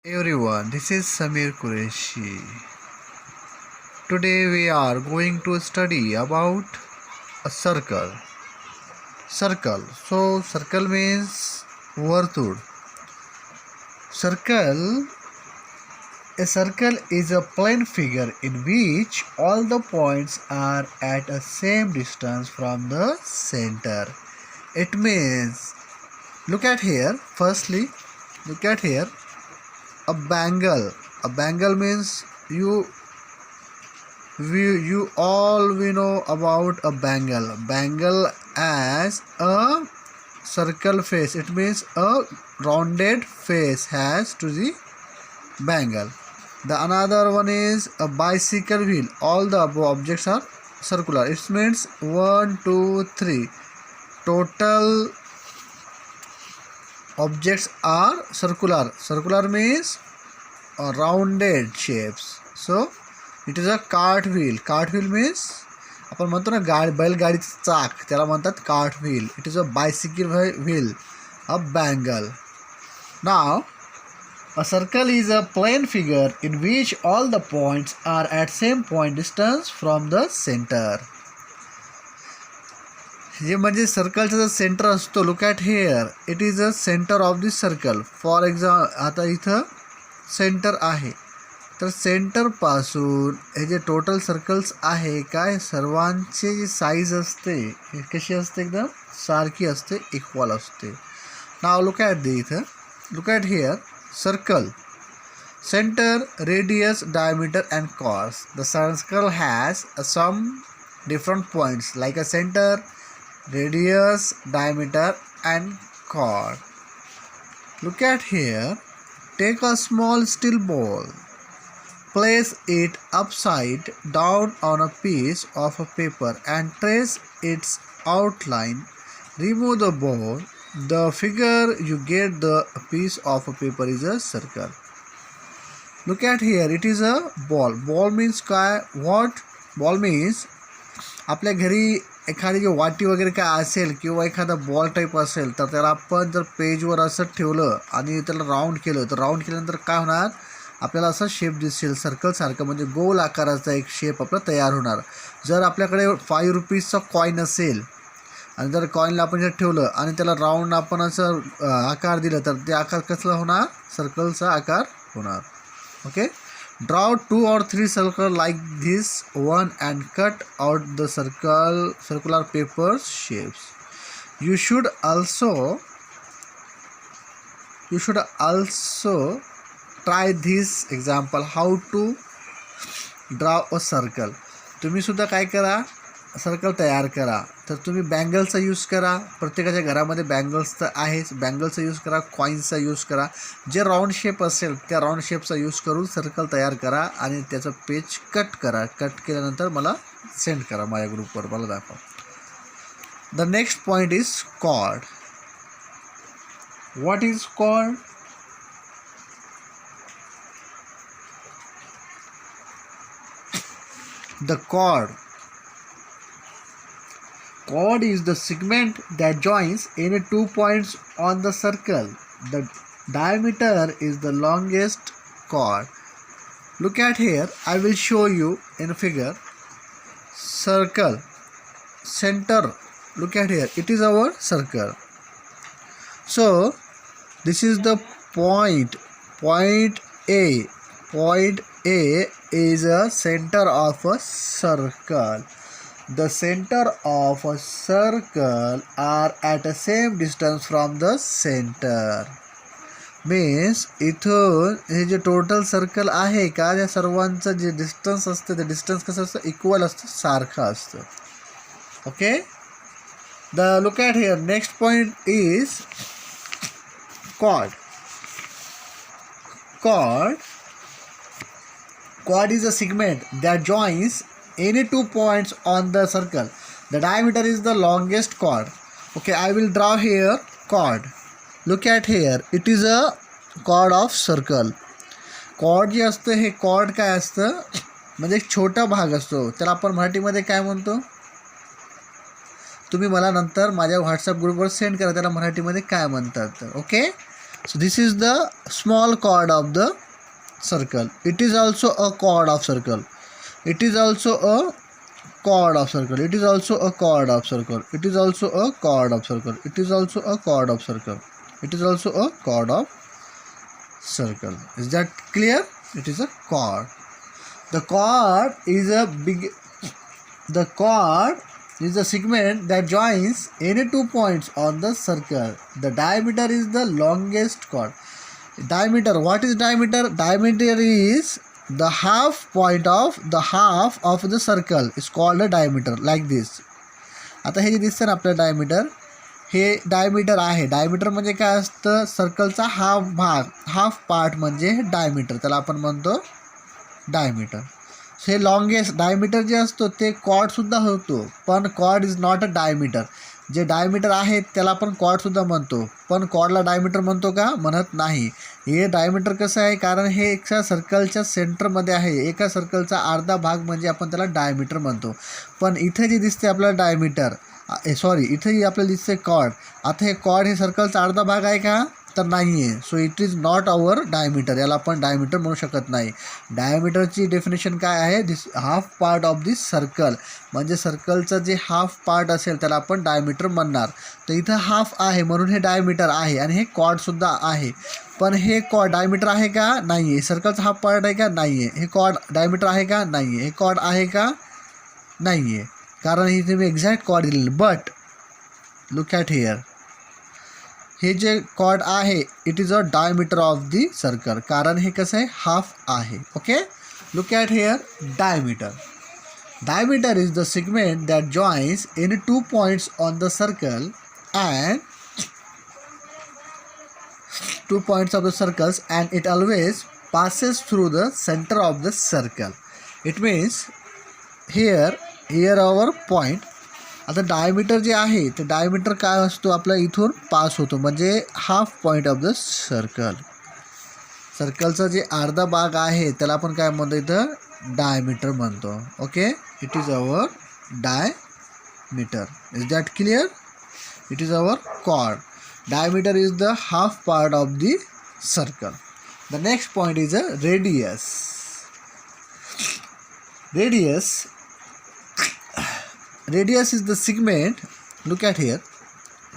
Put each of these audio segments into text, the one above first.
Everyone, this is Samir Qureshi. Today we are going to study about a circle. Circle. So circle means vartul. Circle. A circle is a plane figure in which all the points are at a same distance from the center. It means, look at here. Firstly, look at here. A bangle. A bangle means you we know about a bangle. Bangle as a circle face. It means a rounded face has to the bangle. The another one is a bicycle wheel. All the above objects are circular. It means 1, 2, 3. Total objects are circular. Circular means rounded shapes. So it is a cart wheel. Cart wheel means आपण म्हणतो ना बैलगाडीचं चाक, त्याला म्हणतात cart wheel. It is a bicycle wheel, a bangle. Now a circle is a plane figure in which all the points are at same point distance from the center. हे म्हणजे सर्कलचा जो centre असतो, look at hair, it is a centre of this circle. For example आता इथं centre आहे, तर सेंटरपासून हे जे total circles आहे काय सर्वांची जी साईज असते हे कशी असते, एकदम सारखी असते, इक्वल असते. नाव लुक ॲट दी इथं, look at hair, circle, center, radius, diameter and chords. The circle has some different points like a center, radius, diameter and chord. Look at here. Take a small steel ball. Place it upside down on a piece of paper and trace its outline. Remove the ball. The figure you get the piece of paper is a circle. Look at here. It is a ball. Ball means काय? What? Ball means आपल्या घरी एखादी जी वाटी वगैरे काय असेल किंवा एखादा बॉल टाईप असेल तर त्याला आपण जर पेजवर असं ठेवलं आणि त्याला राऊंड केलं तर राऊंड केल्यानंतर काय होणार, आपल्याला असा शेप दिसेल सर्कलसारखं, म्हणजे गोल आकाराचा एक शेप आपला तयार होणार. जर आपल्याकडे 5 रुपीजचा कॉईन असेल आणि जर कॉईनला आपण जर ठेवलं आणि त्याला राऊंड आपण असं आकार दिलं तर ते आकार कसला होणार, सर्कलचा आकार होणार. Okay. Draw 2 or 3 circles like this one and cut out the circular paper shapes. You should also try this example how to draw a circle. तुम्ही सुद्धा काय करा, सर्कल तयार करा. तर तुम्ही बँगलचा यूज करा, प्रत्येकाच्या घरामध्ये बँगल्स तर आहेच, बँगलचा यूज करा, कॉईन्सचा यूज करा. जे राऊंड शेप असेल त्या राऊंड शेपचा यूज करून सर्कल तयार करा आणि त्याचं पेज कट करा. कट केल्यानंतर मला सेंड करा माझ्या ग्रुपवर, मला दाखवा. The next point is chord. What is chord? The chord is the segment that joins any 2 points on the circle. The diameter is the longest chord. Look at here. I will show you in a figure. Circle, center. Look at here. It is our circle. So this is the point. Point A. Point A is a center of a circle. The center of a circle are at the same distance from the center. Means इथून हे जे total circle आहे का त्या सर्वांचं जे distance असतं ते distance कसं असतं, equal असतं, सारखं असतं. Okay. The look at here. Next point is chord. Chord is a segment that joins any 2 points on the circle. The diameter is the longest chord. Okay, I will draw here chord. Look at here. It is a chord of circle. chord जे असतं हे chord काय असतं, म्हणजे एक छोटा भाग असतो, त्याला आपण मराठीमध्ये काय म्हणतो, तुम्ही मला नंतर माझ्या व्हॉट्सअप ग्रुपवर सेंड करा त्याला मराठीमध्ये काय म्हणतात. Okay. So this is the small chord of the circle. It is also a chord of circle. It is also a chord of circle. It is also a chord of circle. It is also a chord of circle. It is also a chord of circle. It is also a chord of circle. Is that clear? It is a chord. The chord is a segment that joins any 2 points on the circle. The diameter is the longest chord. Diameter, what is diameter? Diameter is the half point of the half of the circle is called a diameter, like this. आता हे जे दिसतं ना आपलं diameter, हे diameter आहे. Diameter म्हणजे काय असतं? सर्कलचा हाफ भाग, हाफ पार्ट म्हणजे डायमीटर, त्याला आपण म्हणतो डायमीटर. हे लॉंगेस्ट डायमीटर जे असतो ते कॉर्डसुद्धा होतो, पण chord is not a diameter. जे डायमीटर आहे त्याला आपण कॉर्डसुद्धा म्हणतो, पण कॉर्डला डायमीटर म्हणतो का? म्हणत नाही. हे डायमीटर कसं आहे? कारण हे एका सर्कलच्या सेंटरमध्ये आहे. एका सर्कलचा अर्धा भाग म्हणजे आपण त्याला डायमीटर म्हणतो. पण इथे जे दिसते आपल्याला डायमीटर, इथेही आपल्याला दिसते कॉर्ड. आता हे कॉर्ड हे सर्कलचा अर्धा भाग आहे का? तर नाही आहे. So it is not our diameter. याला आपण डायमीटर म्हणू शकत नाही. डायमीटरची डेफिनेशन काय आहे? This half part of this circle, म्हणजे सर्कलचं जे हाफ पार्ट असेल त्याला आपण डायमीटर म्हणणार. तर इथं हाफ आहे म्हणून हे डायमीटर आहे आणि हे कॉर्डसुद्धा आहे. पण हे कॉर्ड डायमीटर आहे का? नाही आहे. सर्कलचा हाफ पार्ट आहे का? नाही आहे. हे कॉर्ड डायमीटर आहे का? नाही आहे. हे कॉर्ड आहे का? नाही आहे. कारण इथे मी एक्झॅक्ट कॉर्ड दिलेलं. बट लुक ॲट हिअर, हे जे कॉर्ड आहे it is a diameter of the circle, कारण हे कसं आहे? हाफ आहे. Okay, look at here. Diameter. Diameter is the segment that joins any 2 points on the circle and 2 points of the circles, and it always passes through the center of the circle. It means here our point. आता diameter जे आहे ते diameter काय असतो? आपला इथून पास होतो, म्हणजे half point of the circle. सर्कलचा जे अर्धा भाग आहे त्याला आपण काय म्हणतो? इथं डायमीटर म्हणतो. Okay, it is our diameter. Is that clear? It is our chord. Diameter is the half part of the circle. The next point is a radius. Radius is the segment. Look at here.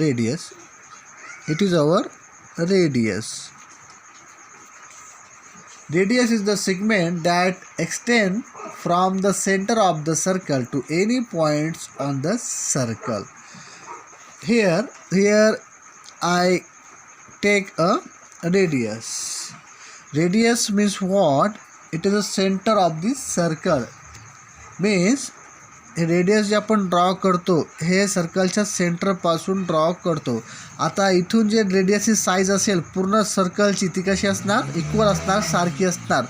Radius. It is our radius. Radius is the segment that extends from the center of the circle to any points on the circle. Here I take a radius. Radius means what? It is the center of the circle. Means हे radius जे आपण draw करतो हे सर्कलच्या सेंटरपासून draw करतो. आता इथून जे रेडियसची size असेल पूर्ण सर्कलची ती कशी असणार? इक्वल असणार, सारखी असणार.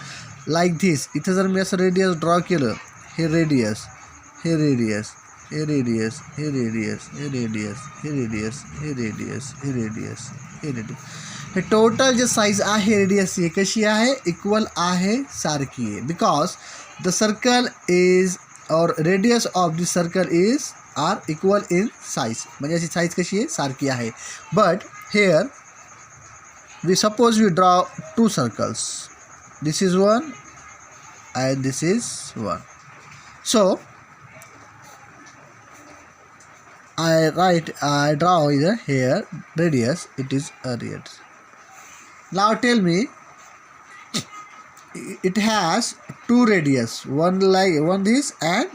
Like this. इथं जर मी असं रेडियस ड्रॉ केलं, हे रेडियस, हे रेडियस, हे रेडियस, हे रेडियस, हे रेडियस, हे रेडियस, हे रेडियस, हे रेडियस, हे रेडियस, हे टोटल जे साईज आहे रेडियसची कशी आहे? इक्वल आहे, सारखी आहे. Because the circle is or radius of the circle are equal in size, म्हणजे याची साईज कशी आहे? सारखी आहे. But here we suppose we draw 2 circles. This is one and this is one. So I draw here radius. It is a radius. Now tell me, it has 2 radius, one this and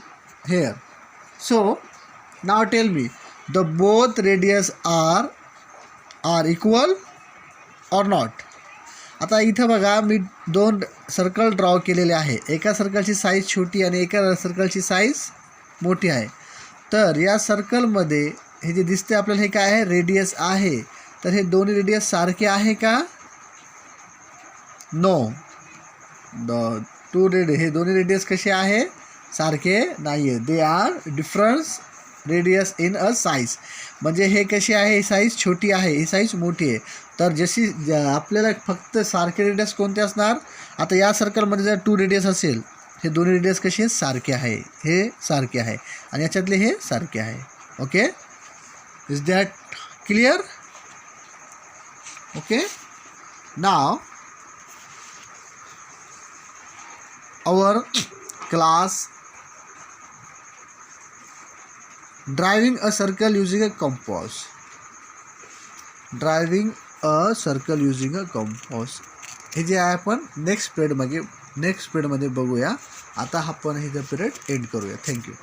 here. So now tell me, the both radius are equal or not? आता इथं बघा मी 2 circle draw केलेले आहे. एका सर्कलची size छोटी आणि एका सर्कलची size मोठी आहे. तर या सर्कलमध्ये हे जे दिसते आपल्याला हे काय आहे? रेडियस आहे. तर हे दोन्ही रेडियस सारखे आहे का? नो. हे दोन्ही रेडियस कसे आहे? सारखे नाही आहे. They are difference radius in a size. म्हणजे हे कशी आहे? ही साईज छोटी आहे, ही साईज मोठी आहे. तर जशी आपल्याला फक्त सारखे रेडियस कोणते असणार? आता या सर्कलमध्ये जर 2 रेडियस असेल, हे दोन्ही रेडियस कसे? सारखे आहे. हे सारखे आहे आणि याच्यातले हे सारखे आहे. Okay, is that clear? Okay, now our class driving a circle using a compass. Driving a circle using a compass. हे जे आहे आपण नेक्स्ट पिरियडमध्ये बघूया. आता आपण हे पिरियड एंड करूया. थँक्यू.